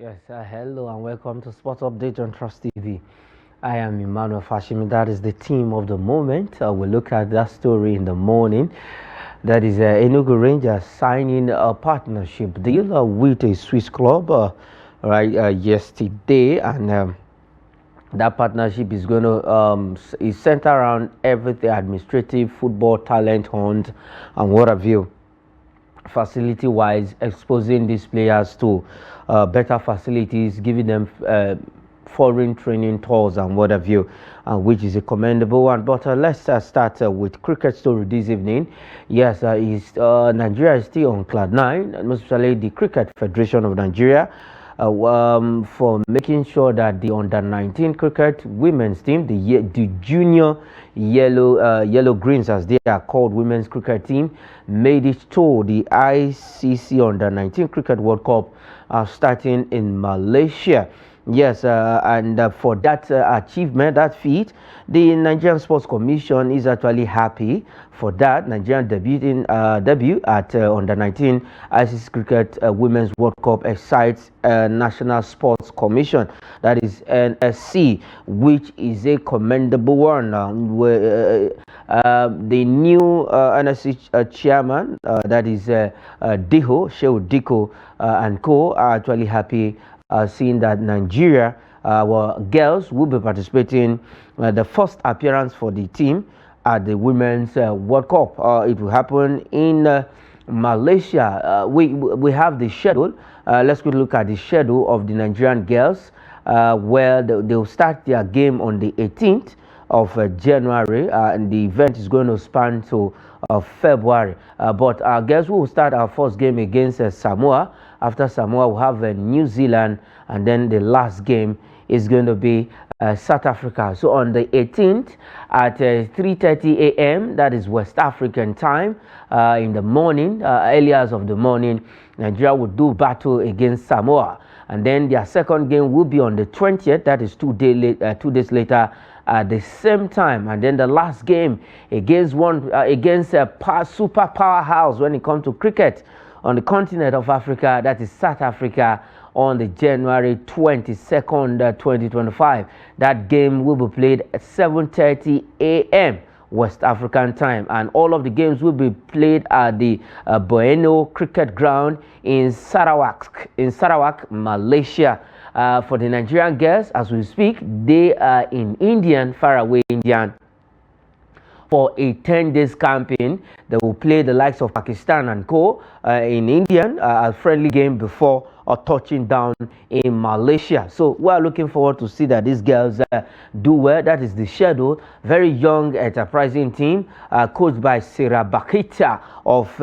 Yes, hello and welcome to Sports Update on Trust TV. I am Emmanuel Fashimi. That is the team of the moment. We'll look at that story in the morning. That is Enugu Rangers signing a partnership deal with a Swiss club yesterday, and that partnership is going to is centered around everything administrative, football, talent hunt, and what have you. Facility wise, exposing these players to better facilities, giving them foreign training tours and what have you, which is a commendable one. But let's start with cricket story this evening. Yes, Nigeria is still on cloud nine, and especially the Cricket Federation of Nigeria, for making sure that the under-19 cricket women's team, the junior yellow greens as they are called, women's cricket team, made it to the ICC under-19 cricket World Cup starting in Malaysia. Yes, and for that achievement, that feat, the Nigerian Sports Commission is actually happy for that. Nigerian debut at under-19 ICC Cricket Women's World Cup excites National Sports Commission, that is NSC, which is a commendable one. The new NSC chairman, that is Shehu Diko and co, are actually happy seeing that Nigeria, girls will be participating the first appearance for the team at the Women's World Cup. It will happen in Malaysia. We have the schedule. Let's quickly look at the schedule of the Nigerian girls, where they'll start their game on the 18th of January, and the event is going to span to February. But our girls will start our first game against Samoa. After Samoa, we'll have New Zealand, and then the last game is going to be South Africa. So on the 18th at 3:30 a.m., that is West African time, in the morning, early hours of the morning, Nigeria will do battle against Samoa. And then their second game will be on the 20th, that is 2 days later, at the same time. And then the last game against a super powerhouse when it comes to cricket on the continent of Africa, that is South Africa, on the January 22nd, 2025. That game will be played at 7:30 a.m. West African time, and all of the games will be played at the Bueno Cricket Ground in Sarawak, Malaysia. For the Nigerian girls, as we speak, they are in faraway Indian, for a 10 days campaign. They will play the likes of Pakistan and co in Indian, a friendly game before touching down in Malaysia. So we are looking forward to see that these girls do well. That is the schedule. Very young, enterprising team, coached by Sarah Bakita of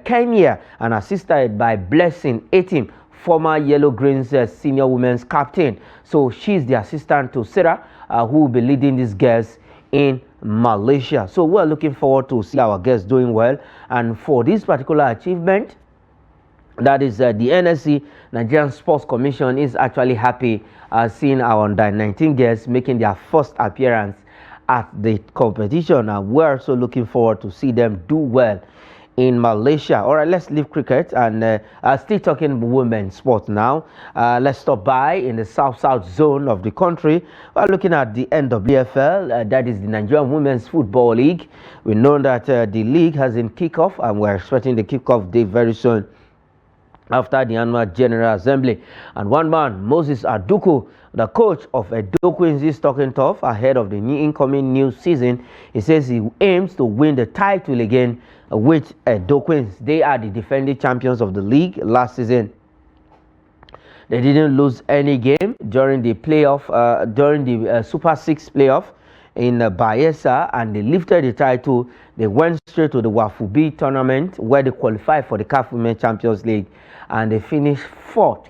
Kenya and assisted by Blessing Etim, former Yellow Greens senior women's captain. So she's the assistant to Sarah, who will be leading these girls in Malaysia. So we're looking forward to see our girls doing well, and for this particular achievement, that is the NSC, Nigerian Sports Commission, is actually happy seeing our under-19 girls making their first appearance at the competition, and we're also looking forward to see them do well in Malaysia. All right, let's leave cricket and still talking women's sport now. Let's stop by in the south zone of the country. We're looking at the NPFL, that is the Nigerian Women's Football League. We know that the league has been kicked off, and we're expecting the kickoff day very soon after the annual General Assembly. And one man, Moses Aduku, the coach of Edo Queens, is talking tough ahead of the incoming new season. He says he aims to win the title again with Edo Queens. They are the defending champions of the league last season. They didn't lose any game during the playoff, during the Super 6 playoff in Bayelsa, and they lifted the title. They went straight to the Wafubi tournament, where they qualified for the CAF Women's Champions League, and they finished fourth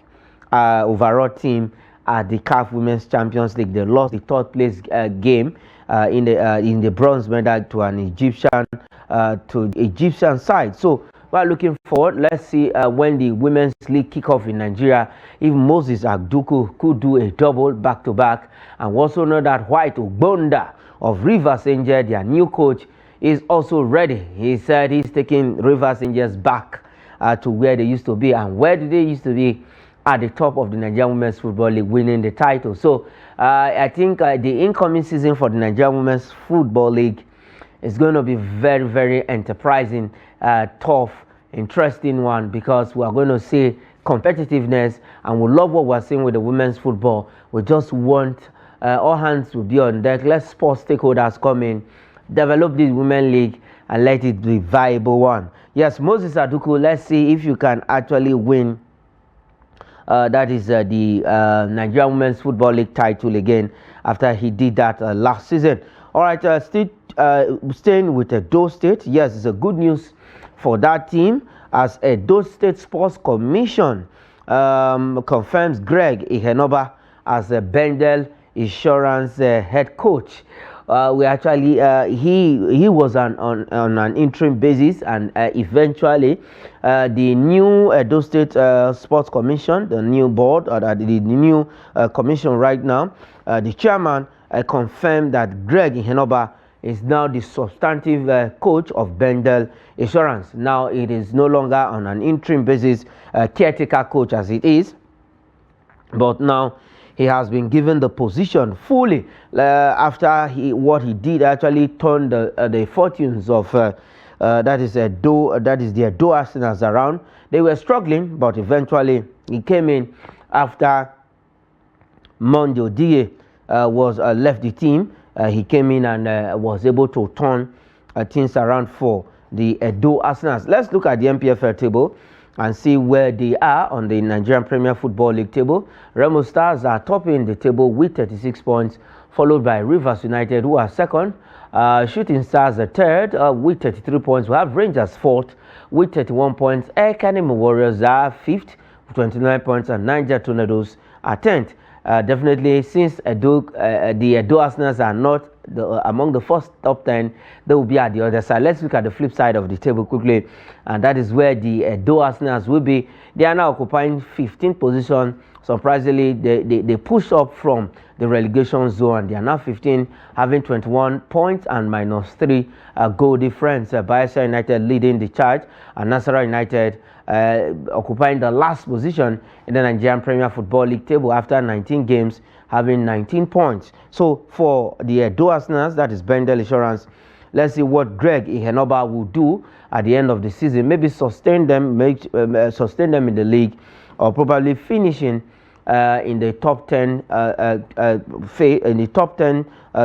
overall team at the CAF Women's Champions League. They lost the third place game in the bronze medal to an Egyptian side. So we're looking forward. Let's see when the women's league kick off in Nigeria, if Moses Aduku could do a double back-to-back. And we also know that White Ogbonda of Rivers Angel, their new coach, is also ready. He said he's taking Rivers Angels back to where they used to be. And where did they used to be? at the top of the Nigerian Women's Football League, winning the title. So I think the incoming season for the Nigerian Women's Football League is going to be very, very enterprising, tough, interesting one, because we are going to see competitiveness, and we love what we're seeing with the women's football. We just want all hands will be on deck. Let sports stakeholders come in, develop this women league, and let it be a viable one. Yes, Moses Aduku, let's see if you can actually win that is the Nigerian Women's Football League title again after he did that last season. All right, still staying with Edo State. Yes, it's a good news for that team, as Edo State Sports Commission confirms Greg Enyimba as a Bendel Insurance head coach. We actually he was on an interim basis, and eventually the new Edo State Sports Commission, the new board, or the new commission right now, the chairman confirmed that Greg Enyimba is now the substantive coach of Bendel Insurance. Now it is no longer on an interim basis, caretaker coach as it is, but now he has been given the position fully after what he did actually turned the fortunes of that is the Edo Arsenals around. They were struggling, but eventually he came in after Monday Odie was left the team. He came in and was able to turn things around for the Edo Arsenals. Let's look at the NPFL table and see where they are on the Nigerian Premier Football League table. Remo Stars are topping the table with 36 points, followed by Rivers United, who are second. Shooting Stars are third with 33 points. We have Rangers fourth with 31 points. Academy Warriors are fifth with 29 points, and Niger Tornadoes are 10th. Definitely, since the Edo Arsenals are not among the first top 10, they will be at the other side. Let's look at the flip side of the table quickly, and that is where the Edo Arsenals will be. They are now occupying 15th position. Surprisingly, they push up from the relegation zone. They are now 15, having 21 points and -3 goal difference. Bayelsa United leading the charge, and Nasarawa United occupying the last position in the Nigerian Premier Football League table after 19 games, having 19 points. So for the Edo Arsenals, that is Bendel Insurance, let's see what Greg Enyimba will do at the end of the season. Maybe sustain them in the league, or probably finishing in the top 10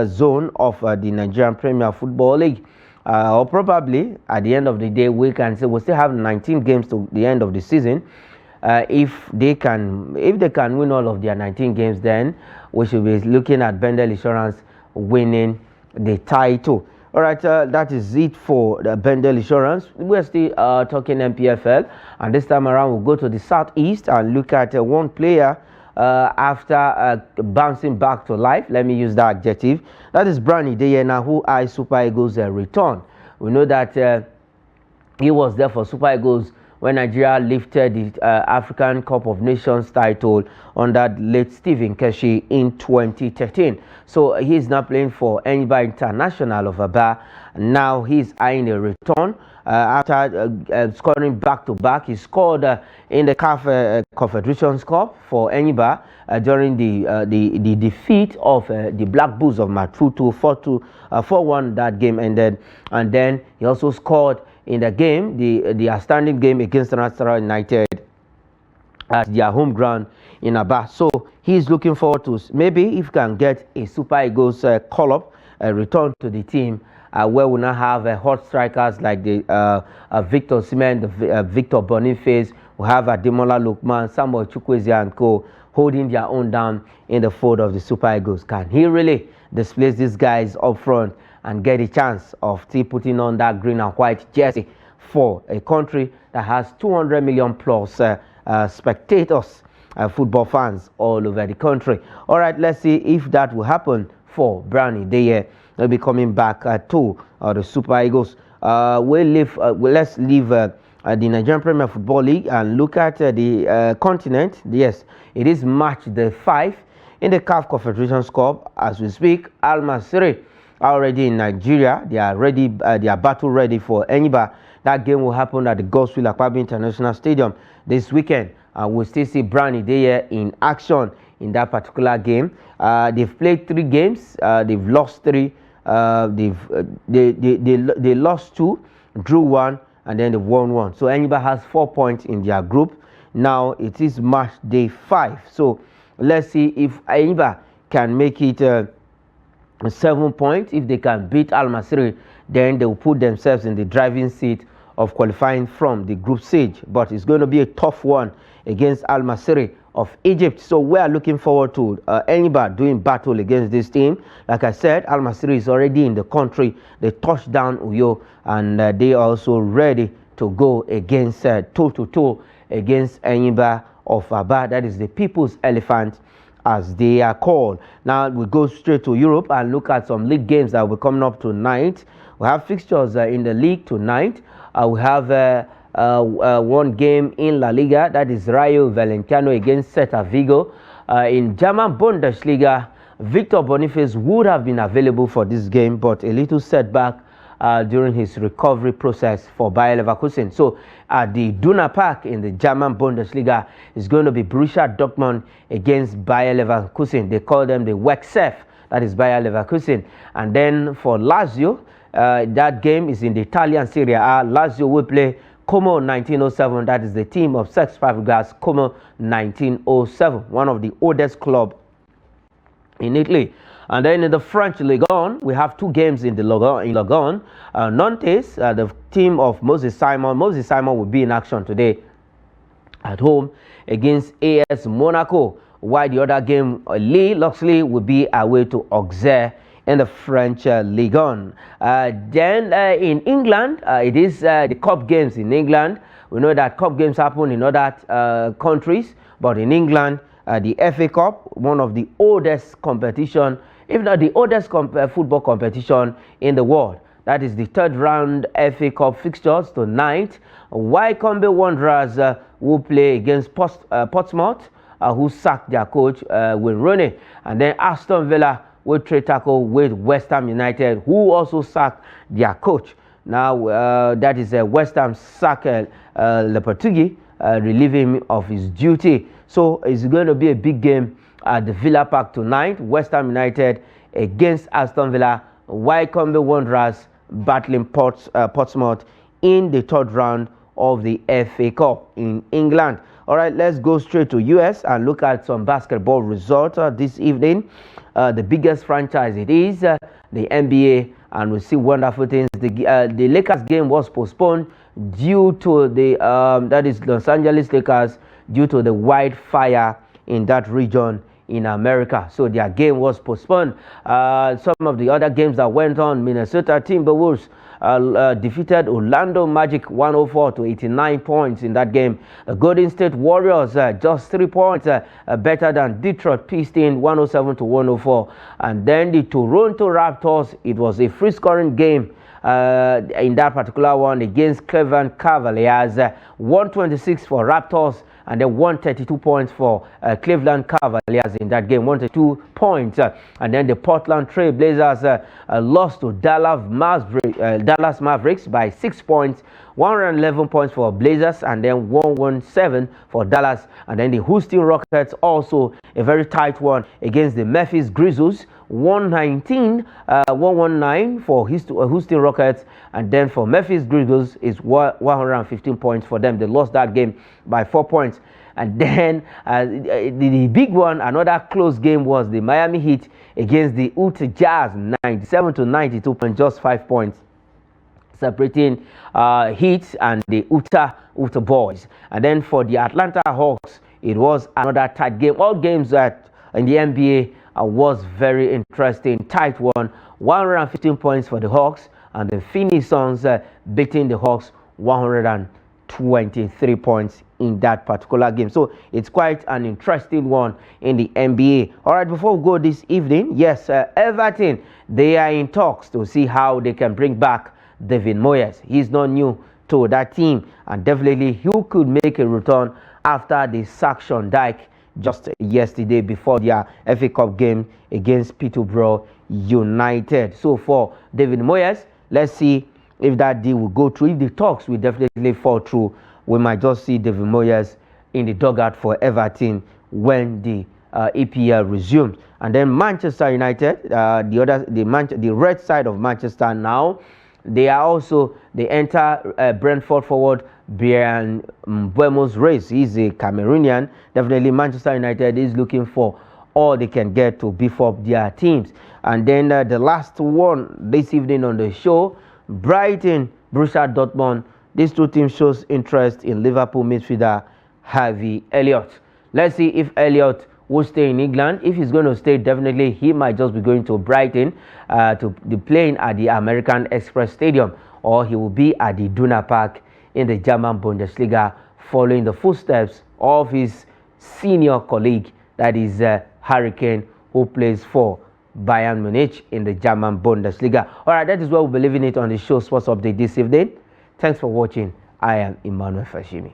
zone of the Nigerian Premier Football League. Or probably at the end of the day, we can say we'll still have 19 games to the end of the season. If they can win all of their 19 games, then we should be looking at Bendel Insurance winning the title. All right, that is it for the Bendel Insurance. We're still talking NPFL, and this time around we'll go to the southeast and look at one player after bouncing back to life. Let me use that adjective. That is Brani Deyena, who eyes Super Eagles return. We know that he was there for Super Eagles when Nigeria lifted the African Cup of Nations title under late Stephen Keshi in 2013. So he is now playing for Enyimba International of Aba. Now he's eyeing a return after scoring back-to-back. He scored in the CAF Confederations Cup for Enyimba during the defeat of the Black Bulls of Maputo 4-1 that game ended, and then he also scored in the game, the outstanding game against Nasarawa United at their home ground in Aba. So he's looking forward to maybe if he can get a Super Eagles call-up, return to the team, where we now have hot strikers like the Victor Osimhen, the Victor Boniface. We have Ademola Lookman, Samuel Chukwueze and co holding their own down in the fold of the Super Eagles. Can he really displace these guys up front and get a chance of still putting on that green and white jersey for a country that has 200 million plus spectators, football fans all over the country? All right, let's see if that will happen for Brownie. They will be coming back to the Super Eagles. Let's leave the Nigerian Premier Football League and look at the continent. Yes, it is match day 5 in the CAF Confederations Cup as we speak. Al Masry already in Nigeria. They are ready. They are battle ready for Enyimba. That game will happen at the Godswill Akpabio International Stadium this weekend. we'll still see Brownie there in action in that particular game. They've played 3 games. They've lost 3. They lost 2, drew 1, and then they won 1. So Enyimba has 4 points in their group. Now it is match day 5. So let's see if Enyimba can make it 7 points. If they can beat Al Masry, then they will put themselves in the driving seat of qualifying from the group stage. But it's going to be a tough one against Al Masry of Egypt. So we are looking forward to Enyimba doing battle against this team. Like I said, Al Masry is already in the country. They touched down Uyo, and they are also ready to go against toe-to-toe against Enyimba of Aba. That is the People's Elephant, as they are called. Now we go straight to Europe and look at some league games that will be coming up tonight. We have fixtures in the league tonight. We have one game in La Liga, that is Rayo Vallecano against Celta Vigo. In German Bundesliga, Victor Boniface would have been available for this game, but a little setback during his recovery process for Bayer Leverkusen. So at the Duna Park in the German Bundesliga, is going to be Borussia Dortmund against Bayer Leverkusen. They call them the Wexef, that is Bayer Leverkusen. And then for Lazio, that game is in the Italian Serie A. Lazio will play Como 1907. That is the team of Cesc Fabregas, Como 1907, one of the oldest clubs in Italy. And then in the French Ligue 1, we have 2 games in the Ligue 1. Nantes, the team of Moses Simon. Moses Simon will be in action today at home against AS Monaco, while the other game, Lille-Luxley, will be away to Auxerre in the French Ligue 1. Then in England, it is the cup games in England. We know that cup games happen in other countries, but in England, the FA Cup, one of the oldest competition, if not the oldest football competition in the world. That is the 3rd round FA Cup fixtures tonight. Wycombe Wanderers will play against Portsmouth, who sacked their coach, Wayne Rooney. And then Aston Villa will trade tackle with West Ham United, who also sacked their coach. Now, that is West Ham sacked Lopetegui, relieving him of his duty. So it's going to be a big game at the Villa Park tonight. West Ham United against Aston Villa. Wycombe Wanderers battling Portsmouth in the 3rd round of the FA Cup in England. All right, let's go straight to US and look at some basketball results this evening. The biggest franchise it is the NBA, and we see wonderful things. The Lakers game was postponed due to the that is Los Angeles Lakers, due to the wildfire in that region in America. So their game was postponed. Some of the other games that went on, Minnesota Timberwolves defeated Orlando Magic 104 to 89 points in that game. Golden State Warriors just 3 points better than Detroit Pistons 107 to 104. And then the Toronto Raptors, it was a free scoring game in that particular one against Cleveland Cavaliers. 126 for Raptors, and then 132 points for Cleveland Cavaliers in that game, 132 points. And then the Portland Trail Blazers lost to Dallas Mavericks by 6 points, 111 points for Blazers, and then 117 for Dallas. And then the Houston Rockets, also a very tight one against the Memphis Grizzlies, 119 for Houston Rockets. And then for Memphis Grizzlies is 115 points for them. They lost that game by 4 points. And then the big one, another close game, was the Miami Heat against the Utah Jazz, 97 to 92 points, just 5 points separating Heat and the Utah Boys. And then for the Atlanta Hawks, it was another tight game. All games that in the NBA was very interesting, tight one. 115 points for the Hawks, and the Phoenix Suns beating the Hawks 123 points in that particular game. So it's quite an interesting one in the NBA. All right, before we go this evening, yes, Everton, they are in talks to see how they can bring back David Moyes. He's not new to that team, and definitely he could make a return after the sack Sean Dyche just yesterday before their FA Cup game against Peterborough United. So for David Moyes, let's see if that deal will go through. If the talks will definitely fall through, we might just see David Moyes in the dugout for Everton when the EPL resumes. And then Manchester United, the red side of Manchester now, they enter Brentford forward Brian Buemo's race. He's a Cameroonian. Definitely Manchester United is looking for all they can get to beef up their teams. And then the last one this evening on the show, Brighton, Borussia Dortmund. These two teams shows interest in Liverpool midfielder Harvey Elliott. Let's see if Elliott will stay in England. If he's going to stay, definitely he might just be going to Brighton to be playing at the American Express Stadium, or he will be at the Duna Park in the German Bundesliga, following the footsteps of his senior colleague, that is Harry Kane, who plays for Bayern Munich in the German Bundesliga. All right, that is what we'll be leaving it on the show Sports Update this evening. Thanks for watching. I am Emmanuel Fashimi.